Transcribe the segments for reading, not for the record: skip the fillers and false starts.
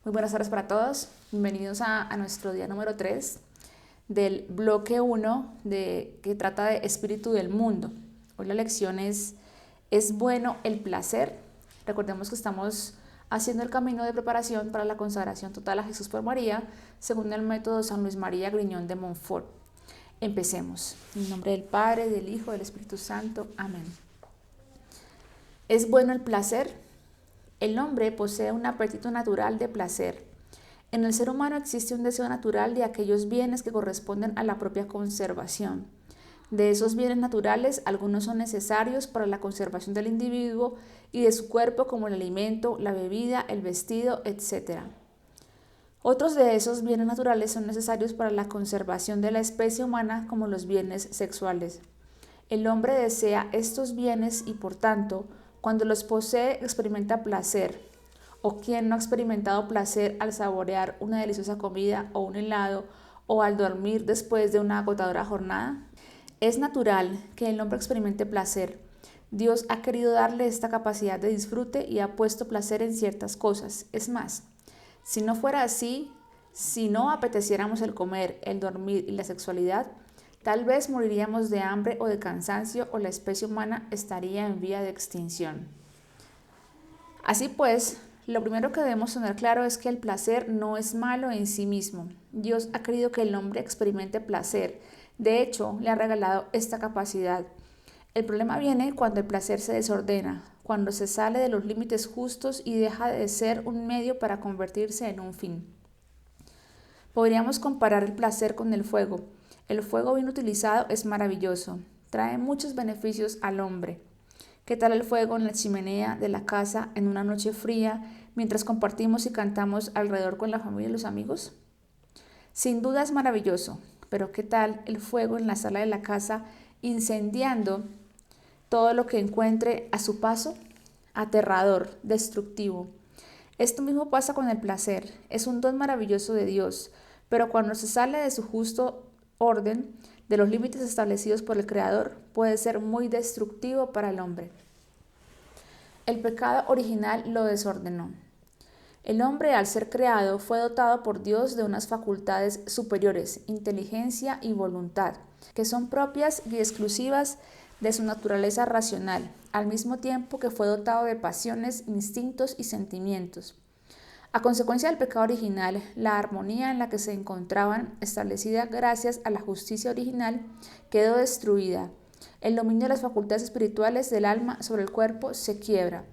Muy buenas tardes para todos. Bienvenidos a nuestro día número 3 del bloque 1 que trata de espíritu del mundo. Hoy la lección ¿es bueno el placer? Recordemos que estamos haciendo el camino de preparación para la consagración total a Jesús por María, según el método San Luis María Griñón de Montfort. Empecemos. En nombre del Padre, del Hijo, del Espíritu Santo. Amén. ¿Es bueno el placer? El hombre posee un apetito natural de placer. En el ser humano existe un deseo natural de aquellos bienes que corresponden a la propia conservación. De esos bienes naturales, algunos son necesarios para la conservación del individuo y de su cuerpo, como el alimento, la bebida, el vestido, etc. Otros de esos bienes naturales son necesarios para la conservación de la especie humana, como los bienes sexuales. El hombre desea estos bienes y, por tanto, cuando los posee experimenta placer. ¿O quién no ha experimentado placer al saborear una deliciosa comida o un helado o al dormir después de una agotadora jornada? Es natural que el hombre experimente placer. Dios ha querido darle esta capacidad de disfrute y ha puesto placer en ciertas cosas. Es más, si no fuera así, si no apeteciéramos el comer, el dormir y la sexualidad, tal vez moriríamos de hambre o de cansancio o la especie humana estaría en vía de extinción. Así pues, lo primero que debemos tener claro es que el placer no es malo en sí mismo. Dios ha querido que el hombre experimente placer. De hecho, le ha regalado esta capacidad. El problema viene cuando el placer se desordena, cuando se sale de los límites justos y deja de ser un medio para convertirse en un fin. Podríamos comparar el placer con el fuego. El fuego bien utilizado es maravilloso, trae muchos beneficios al hombre. ¿Qué tal el fuego en la chimenea de la casa en una noche fría, mientras compartimos y cantamos alrededor con la familia y los amigos? Sin duda es maravilloso, pero ¿qué tal el fuego en la sala de la casa incendiando todo lo que encuentre a su paso? Aterrador, destructivo. Esto mismo pasa con el placer, es un don maravilloso de Dios, pero cuando se sale de su justo orden, de los límites establecidos por el Creador, puede ser muy destructivo para el hombre. El pecado original lo desordenó. El hombre, al ser creado, fue dotado por Dios de unas facultades superiores, inteligencia y voluntad, que son propias y exclusivas de su naturaleza racional, al mismo tiempo que fue dotado de pasiones, instintos y sentimientos. A consecuencia del pecado original, la armonía en la que se encontraban, establecida gracias a la justicia original, quedó destruida. El dominio de las facultades espirituales del alma sobre el cuerpo se quiebra.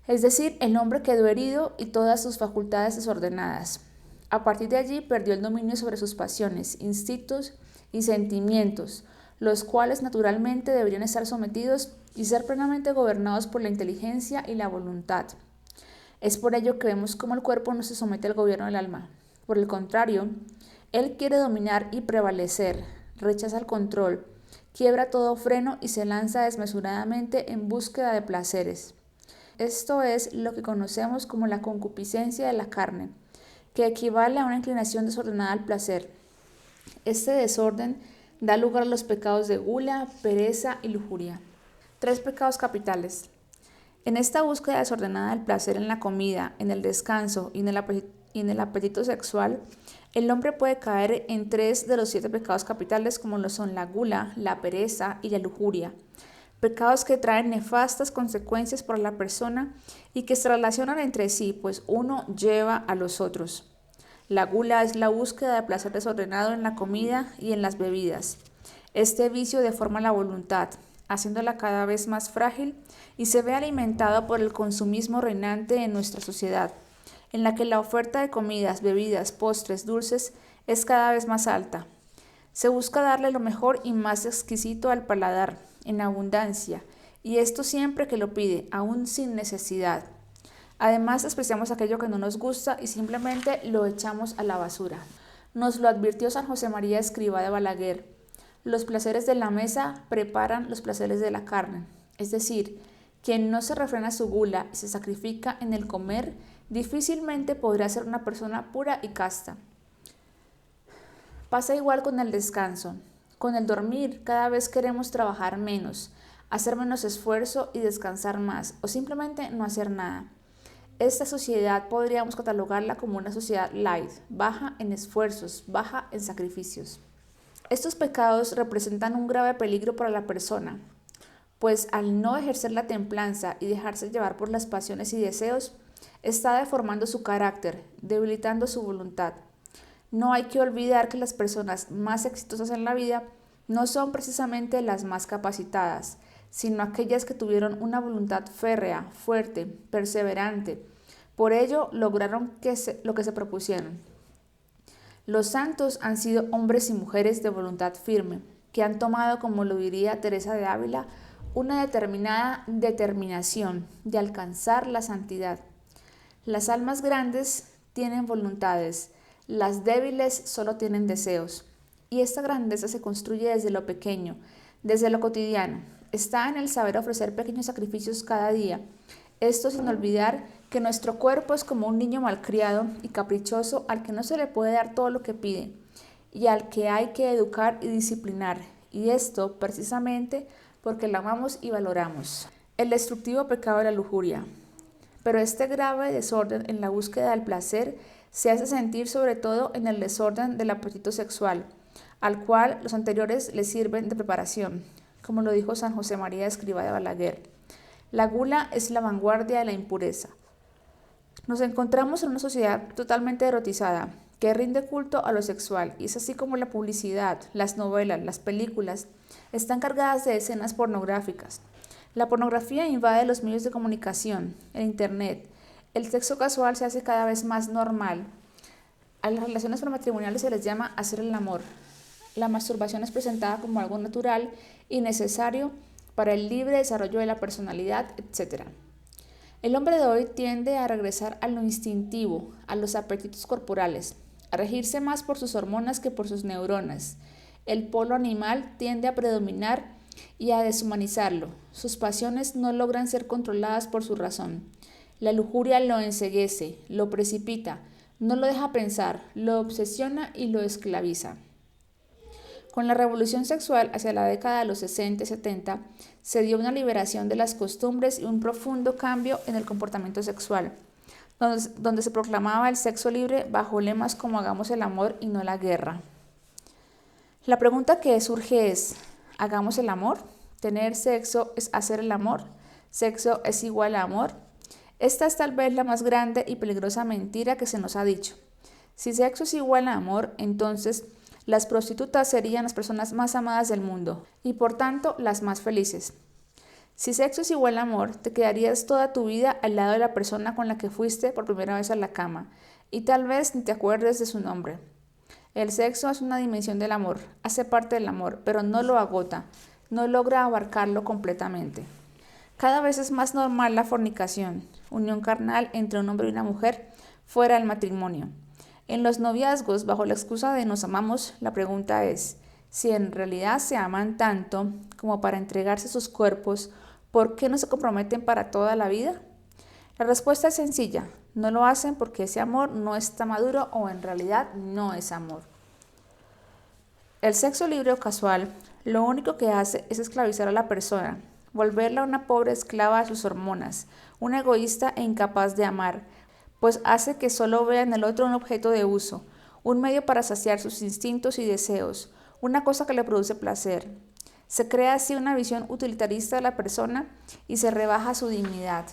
Es decir, el hombre quedó herido y todas sus facultades desordenadas. A partir de allí perdió el dominio sobre sus pasiones, instintos y sentimientos, los cuales naturalmente deberían estar sometidos y ser plenamente gobernados por la inteligencia y la voluntad. Es por ello que vemos cómo el cuerpo no se somete al gobierno del alma. Por el contrario, él quiere dominar y prevalecer, rechaza el control, quiebra todo freno y se lanza desmesuradamente en búsqueda de placeres. Esto es lo que conocemos como la concupiscencia de la carne, que equivale a una inclinación desordenada al placer. Este desorden da lugar a los pecados de gula, pereza y lujuria. 3 pecados capitales. En esta búsqueda desordenada del placer en la comida, en el descanso y en el apetito sexual, el hombre puede caer en 3 de los 7 pecados capitales, como lo son la gula, la pereza y la lujuria. Pecados que traen nefastas consecuencias para la persona y que se relacionan entre sí, pues uno lleva a los otros. La gula es la búsqueda de placer desordenado en la comida y en las bebidas. Este vicio deforma la voluntad, haciéndola cada vez más frágil y se ve alimentado por el consumismo reinante en nuestra sociedad, en la que la oferta de comidas, bebidas, postres, dulces es cada vez más alta. Se busca darle lo mejor y más exquisito al paladar, en abundancia, y esto siempre que lo pide, aún sin necesidad. Además, despreciamos aquello que no nos gusta y simplemente lo echamos a la basura. Nos lo advirtió San José María Escrivá de Balaguer. Los placeres de la mesa preparan los placeres de la carne. Es decir, quien no se refrena su gula y se sacrifica en el comer, difícilmente podrá ser una persona pura y casta. Pasa igual con el descanso. Con el dormir, cada vez queremos trabajar menos, hacer menos esfuerzo y descansar más, o simplemente no hacer nada. Esta sociedad podríamos catalogarla como una sociedad light, baja en esfuerzos, baja en sacrificios. Estos pecados representan un grave peligro para la persona, pues al no ejercer la templanza y dejarse llevar por las pasiones y deseos, está deformando su carácter, debilitando su voluntad. No hay que olvidar que las personas más exitosas en la vida no son precisamente las más capacitadas, sino aquellas que tuvieron una voluntad férrea, fuerte, perseverante. Por ello lograron lo que se propusieron. Los santos han sido hombres y mujeres de voluntad firme, que han tomado, como lo diría Teresa de Ávila, una determinada determinación de alcanzar la santidad. Las almas grandes tienen voluntades, las débiles solo tienen deseos. Y esta grandeza se construye desde lo pequeño, desde lo cotidiano. Está en el saber ofrecer pequeños sacrificios cada día. Esto sin olvidar que nuestro cuerpo es como un niño malcriado y caprichoso al que no se le puede dar todo lo que pide y al que hay que educar y disciplinar. Y esto precisamente porque lo amamos y valoramos. El destructivo pecado de la lujuria. Pero este grave desorden en la búsqueda del placer se hace sentir sobre todo en el desorden del apetito sexual, al cual los anteriores le sirven de preparación, como lo dijo San José María Escrivá de Balaguer. La gula es la vanguardia de la impureza. Nos encontramos en una sociedad totalmente erotizada, que rinde culto a lo sexual, y es así como la publicidad, las novelas, las películas, están cargadas de escenas pornográficas. La pornografía invade los medios de comunicación, el internet. El sexo casual se hace cada vez más normal. A las relaciones prematrimoniales se les llama hacer el amor. La masturbación es presentada como algo natural y necesario para el libre desarrollo de la personalidad, etc. El hombre de hoy tiende a regresar a lo instintivo, a los apetitos corporales, a regirse más por sus hormonas que por sus neuronas. El polo animal tiende a predominar y a deshumanizarlo. Sus pasiones no logran ser controladas por su razón. La lujuria lo enceguece, lo precipita, no lo deja pensar, lo obsesiona y lo esclaviza. Con la revolución sexual hacia la década de los 60 y 70 se dio una liberación de las costumbres y un profundo cambio en el comportamiento sexual, donde se proclamaba el sexo libre bajo lemas como hagamos el amor y no la guerra. La pregunta que surge es, ¿hagamos el amor? ¿Tener sexo es hacer el amor? ¿Sexo es igual a amor? Esta es tal vez la más grande y peligrosa mentira que se nos ha dicho. Si sexo es igual a amor, entonces las prostitutas serían las personas más amadas del mundo y por tanto las más felices. Si sexo es igual a amor, te quedarías toda tu vida al lado de la persona con la que fuiste por primera vez a la cama y tal vez ni te acuerdes de su nombre. El sexo es una dimensión del amor, hace parte del amor, pero no lo agota, no logra abarcarlo completamente. Cada vez es más normal la fornicación, unión carnal entre un hombre y una mujer fuera del matrimonio. En los noviazgos, bajo la excusa de nos amamos, la pregunta es, si en realidad se aman tanto como para entregarse sus cuerpos, ¿por qué no se comprometen para toda la vida? La respuesta es sencilla, no lo hacen porque ese amor no está maduro o en realidad no es amor. El sexo libre o casual lo único que hace es esclavizar a la persona, volverla una pobre esclava de sus hormonas, una egoísta e incapaz de amar, pues hace que solo vea en el otro un objeto de uso, un medio para saciar sus instintos y deseos, una cosa que le produce placer. Se crea así una visión utilitarista de la persona y se rebaja su dignidad.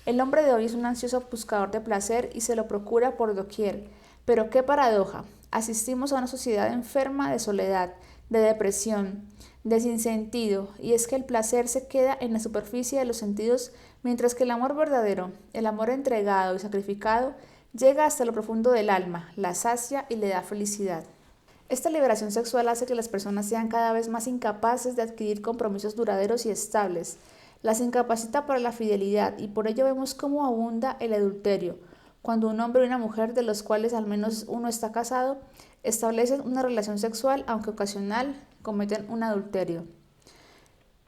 El hombre de hoy es un ansioso buscador de placer y se lo procura por doquier, pero qué paradoja, asistimos a una sociedad enferma de soledad, de depresión, de sinsentido, y es que el placer se queda en la superficie de los sentidos, mientras que el amor verdadero, el amor entregado y sacrificado, llega hasta lo profundo del alma, la sacia y le da felicidad. Esta liberación sexual hace que las personas sean cada vez más incapaces de adquirir compromisos duraderos y estables, las incapacita para la fidelidad y por ello vemos cómo abunda el adulterio, cuando un hombre y una mujer de los cuales al menos uno está casado, establecen una relación sexual, aunque ocasional, cometen un adulterio.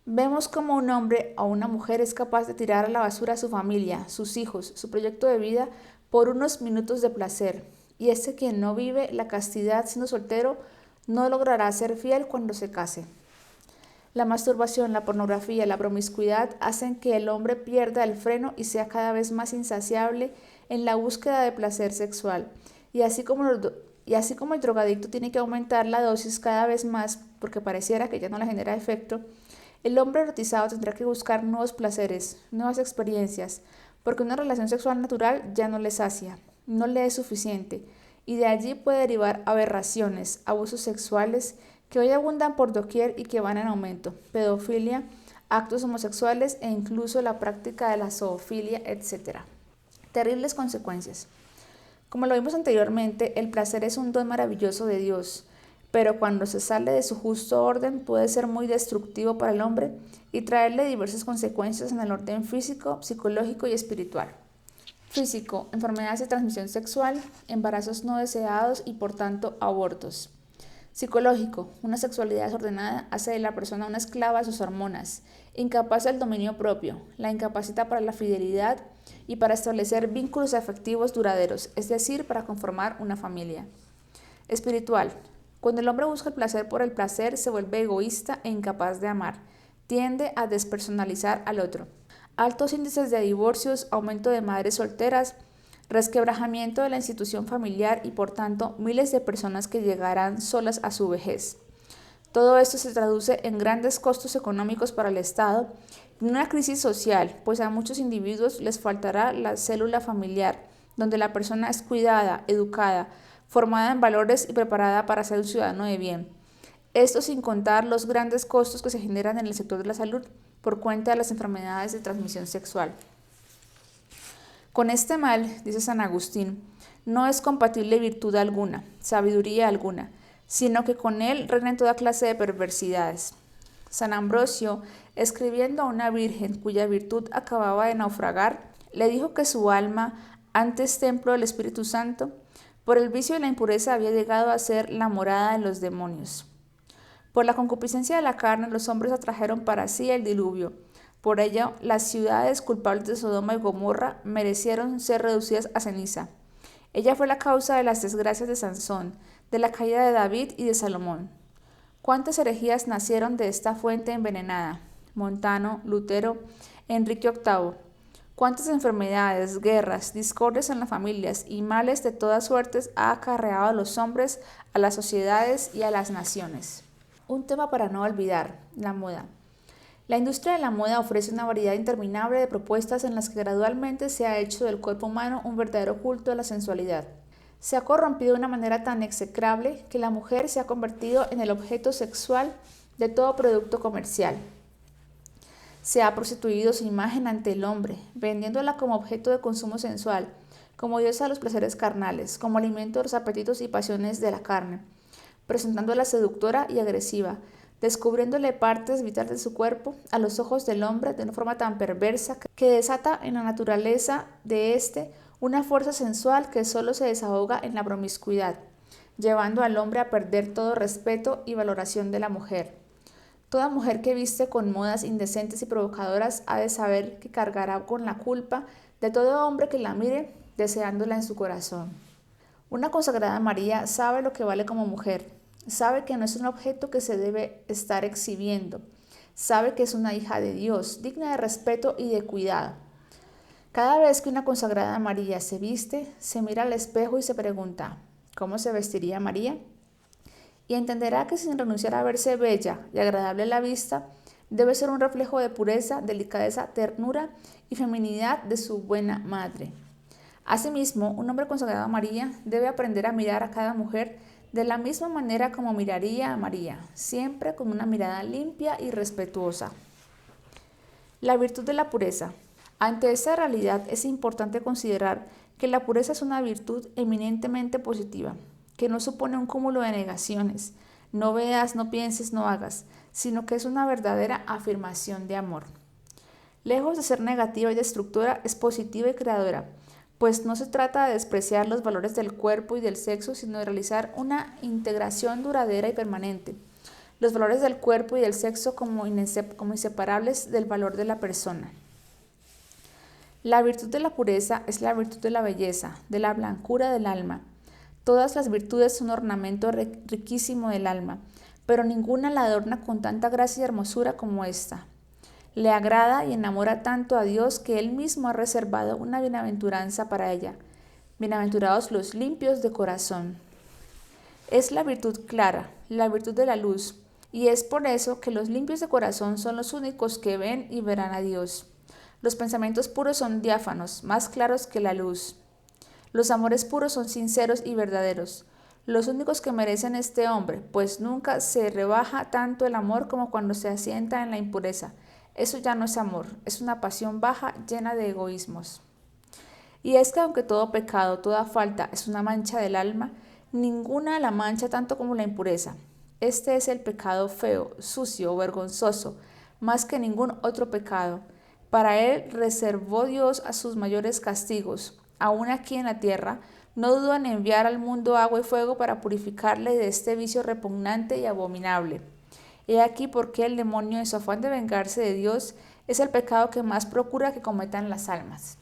Vemos cómo un hombre o una mujer es capaz de tirar a la basura a su familia, sus hijos, su proyecto de vida por unos minutos de placer. Y es que quien no vive la castidad siendo soltero no logrará ser fiel cuando se case. La masturbación, la pornografía, la promiscuidad hacen que el hombre pierda el freno y sea cada vez más insaciable en la búsqueda de placer sexual. Y así como el drogadicto tiene que aumentar la dosis cada vez más porque pareciera que ya no le genera efecto, el hombre erotizado tendrá que buscar nuevos placeres, nuevas experiencias, porque una relación sexual natural ya no le sacia, no le es suficiente, y de allí puede derivar aberraciones, abusos sexuales que hoy abundan por doquier y que van en aumento, pedofilia, actos homosexuales e incluso la práctica de la zoofilia, etc. Terribles consecuencias. Como lo vimos anteriormente, el placer es un don maravilloso de Dios, pero cuando se sale de su justo orden puede ser muy destructivo para el hombre y traerle diversas consecuencias en el orden físico, psicológico y espiritual. Físico, enfermedades de transmisión sexual, embarazos no deseados y por tanto abortos. Psicológico, una sexualidad desordenada hace de la persona una esclava de sus hormonas, incapaz del dominio propio, la incapacita para la fidelidad y para establecer vínculos afectivos duraderos, es decir, para conformar una familia. Espiritual, cuando el hombre busca el placer por el placer, se vuelve egoísta e incapaz de amar, tiende a despersonalizar al otro. Altos índices de divorcios, aumento de madres solteras, resquebrajamiento de la institución familiar y por tanto miles de personas que llegarán solas a su vejez. Todo esto se traduce en grandes costos económicos para el Estado y en una crisis social, pues a muchos individuos les faltará la célula familiar, donde la persona es cuidada, educada, formada en valores y preparada para ser un ciudadano de bien. Esto sin contar los grandes costos que se generan en el sector de la salud por cuenta de las enfermedades de transmisión sexual. Con este mal, dice San Agustín, no es compatible virtud alguna, sabiduría alguna, sino que con él reinan toda clase de perversidades. San Ambrosio, escribiendo a una virgen cuya virtud acababa de naufragar, le dijo que su alma, antes templo del Espíritu Santo, por el vicio y la impureza había llegado a ser la morada de los demonios. Por la concupiscencia de la carne los hombres atrajeron para sí el diluvio. Por ello, las ciudades culpables de Sodoma y Gomorra merecieron ser reducidas a ceniza. Ella fue la causa de las desgracias de Sansón, de la caída de David y de Salomón. ¿Cuántas herejías nacieron de esta fuente envenenada? Montano, Lutero, Enrique VIII. ¿Cuántas enfermedades, guerras, discordias en las familias y males de todas suertes ha acarreado a los hombres, a las sociedades y a las naciones? Un tema para no olvidar, la moda. La industria de la moda ofrece una variedad interminable de propuestas en las que gradualmente se ha hecho del cuerpo humano un verdadero culto a la sensualidad. Se ha corrompido de una manera tan execrable que la mujer se ha convertido en el objeto sexual de todo producto comercial. Se ha prostituido su imagen ante el hombre, vendiéndola como objeto de consumo sensual, como diosa de los placeres carnales, como alimento de los apetitos y pasiones de la carne, presentándola seductora y agresiva, descubriéndole partes vitales de su cuerpo a los ojos del hombre de una forma tan perversa que desata en la naturaleza de éste una fuerza sensual que solo se desahoga en la promiscuidad, llevando al hombre a perder todo respeto y valoración de la mujer. Toda mujer que viste con modas indecentes y provocadoras ha de saber que cargará con la culpa de todo hombre que la mire deseándola en su corazón. Una consagrada María sabe lo que vale como mujer, sabe que no es un objeto que se debe estar exhibiendo, sabe que es una hija de Dios, digna de respeto y de cuidado. Cada vez que una consagrada María se viste, se mira al espejo y se pregunta, ¿cómo se vestiría María? Y entenderá que sin renunciar a verse bella y agradable a la vista, debe ser un reflejo de pureza, delicadeza, ternura y feminidad de su buena madre. Asimismo, un hombre consagrado a María debe aprender a mirar a cada mujer de la misma manera como miraría a María, siempre con una mirada limpia y respetuosa. La virtud de la pureza. Ante esta realidad es importante considerar que la pureza es una virtud eminentemente positiva, que no supone un cúmulo de negaciones, no veas, no pienses, no hagas, sino que es una verdadera afirmación de amor. Lejos de ser negativa y destructora, es positiva y creadora, pues no se trata de despreciar los valores del cuerpo y del sexo, sino de realizar una integración duradera y permanente. Los valores del cuerpo y del sexo como inseparables del valor de la persona. La virtud de la pureza es la virtud de la belleza, de la blancura del alma. Todas las virtudes son un ornamento riquísimo del alma, pero ninguna la adorna con tanta gracia y hermosura como esta. Le agrada y enamora tanto a Dios que Él mismo ha reservado una bienaventuranza para ella. Bienaventurados los limpios de corazón. Es la virtud clara, la virtud de la luz, y es por eso que los limpios de corazón son los únicos que ven y verán a Dios. Los pensamientos puros son diáfanos, más claros que la luz. Los amores puros son sinceros y verdaderos, los únicos que merecen este hombre, pues nunca se rebaja tanto el amor como cuando se asienta en la impureza. Eso ya no es amor, es una pasión baja llena de egoísmos. Y es que aunque todo pecado, toda falta es una mancha del alma, ninguna la mancha tanto como la impureza. Este es el pecado feo, sucio, vergonzoso, más que ningún otro pecado. Para él reservó Dios a sus mayores castigos. Aún aquí en la tierra, no dudó en enviar al mundo agua y fuego para purificarle de este vicio repugnante y abominable. He aquí por qué el demonio, en su afán de vengarse de Dios, es el pecado que más procura que cometan las almas.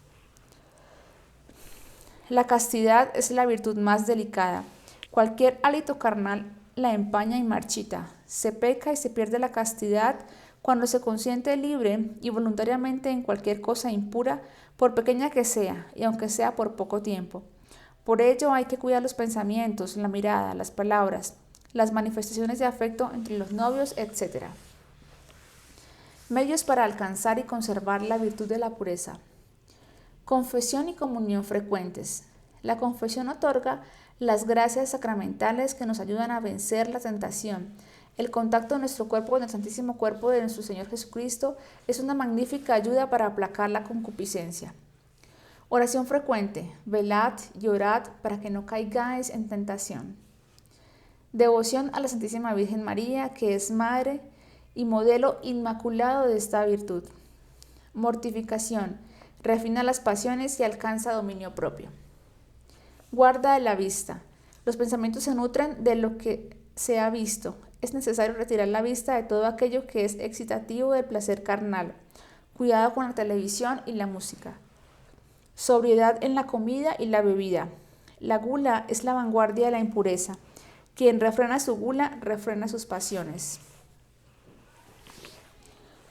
La castidad es la virtud más delicada. Cualquier hálito carnal la empaña y marchita. Se peca y se pierde la castidad cuando se consiente libre y voluntariamente en cualquier cosa impura, por pequeña que sea, y aunque sea por poco tiempo. Por ello hay que cuidar los pensamientos, la mirada, las palabras, las manifestaciones de afecto entre los novios, etc. Medios para alcanzar y conservar la virtud de la pureza. Confesión y comunión frecuentes. La confesión otorga las gracias sacramentales que nos ayudan a vencer la tentación. El contacto de nuestro cuerpo con el Santísimo Cuerpo de nuestro Señor Jesucristo es una magnífica ayuda para aplacar la concupiscencia. Oración frecuente. Velad y orad para que no caigáis en tentación. Devoción a la Santísima Virgen María, que es Madre y modelo inmaculado de esta virtud. Mortificación. Refina las pasiones y alcanza dominio propio. Guarda de la vista. Los pensamientos se nutren de lo que se ha visto. Es necesario retirar la vista de todo aquello que es excitativo del placer carnal. Cuidado con la televisión y la música. Sobriedad en la comida y la bebida. La gula es la vanguardia de la impureza. Quien refrena su gula, refrena sus pasiones.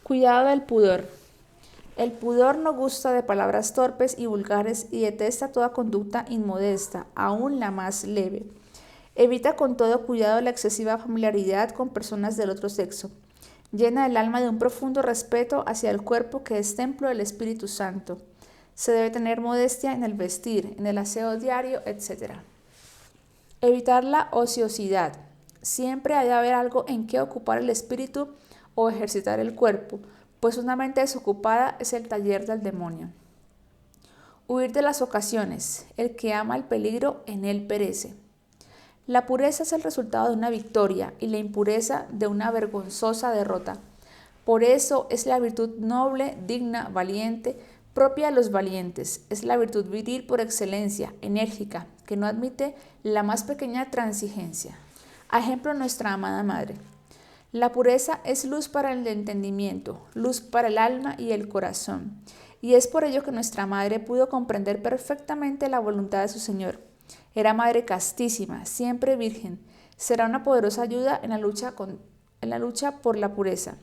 Cuidado del pudor. El pudor no gusta de palabras torpes y vulgares y detesta toda conducta inmodesta, aun la más leve. Evita con todo cuidado la excesiva familiaridad con personas del otro sexo. Llena el alma de un profundo respeto hacia el cuerpo que es templo del Espíritu Santo. Se debe tener modestia en el vestir, en el aseo diario, etc. Evitar la ociosidad. Siempre ha de haber algo en que ocupar el espíritu o ejercitar el cuerpo, pues una mente desocupada es el taller del demonio. Huir de las ocasiones. El que ama el peligro, en él perece. La pureza es el resultado de una victoria y la impureza de una vergonzosa derrota. Por eso es la virtud noble, digna, valiente, propia de los valientes. Es la virtud viril por excelencia, enérgica, que no admite la más pequeña transigencia. A ejemplo, nuestra amada Madre. La pureza es luz para el entendimiento, luz para el alma y el corazón. Y es por ello que nuestra Madre pudo comprender perfectamente la voluntad de su Señor. Era Madre castísima, siempre virgen. Será una poderosa ayuda en la lucha por la pureza.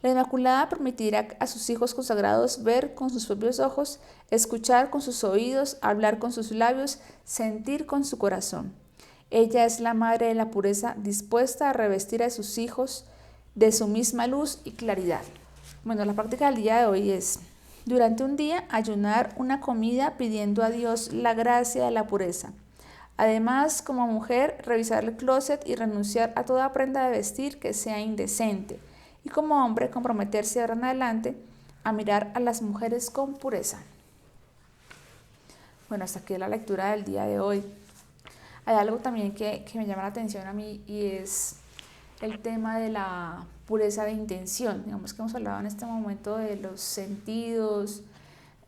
La Inmaculada permitirá a sus hijos consagrados ver con sus propios ojos, escuchar con sus oídos, hablar con sus labios, sentir con su corazón. Ella es la Madre de la pureza, dispuesta a revestir a sus hijos de su misma luz y claridad. Bueno, la práctica del día de hoy es, durante un día, ayunar una comida pidiendo a Dios la gracia de la pureza. Además, como mujer, revisar el closet y renunciar a toda prenda de vestir que sea indecente. Y como hombre, comprometerse ahora en adelante a mirar a las mujeres con pureza. Bueno, hasta aquí la lectura del día de hoy. Hay algo también que me llama la atención a mí y es el tema de la pureza de intención. Digamos que hemos hablado en este momento de los sentidos,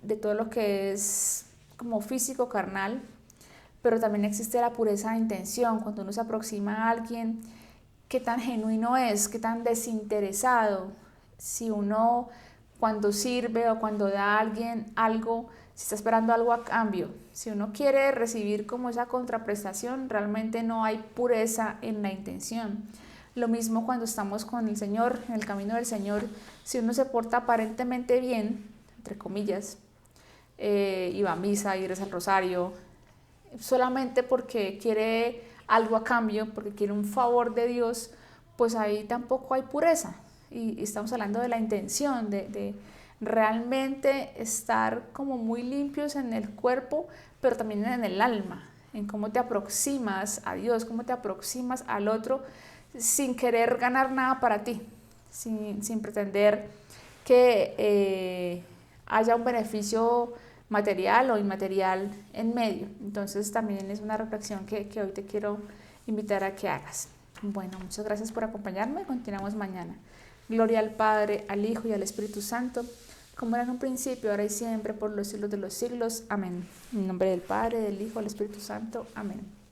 de todo lo que es como físico, carnal, pero también existe la pureza de intención, cuando uno se aproxima a alguien, qué tan genuino es, qué tan desinteresado, si uno cuando sirve o cuando da a alguien algo, si está esperando algo a cambio. Si uno quiere recibir como esa contraprestación, realmente no hay pureza en la intención. Lo mismo cuando estamos con el Señor, en el camino del Señor, si uno se porta aparentemente bien, entre comillas, y va a misa y reza el rosario, solamente porque quiere algo a cambio, porque quiere un favor de Dios, pues ahí tampoco hay pureza. Y estamos hablando de la intención, de realmente estar como muy limpios en el cuerpo, pero también en el alma, en cómo te aproximas a Dios, cómo te aproximas al otro, sin querer ganar nada para ti, sin pretender que haya un beneficio material o inmaterial en medio. Entonces también es una reflexión que hoy te quiero invitar a que hagas. Bueno, muchas gracias por acompañarme. Continuamos mañana. Gloria al Padre, al Hijo y al Espíritu Santo, como era en un principio, ahora y siempre, por los siglos de los siglos. Amén. En nombre del Padre, del Hijo y del Espíritu Santo. Amén.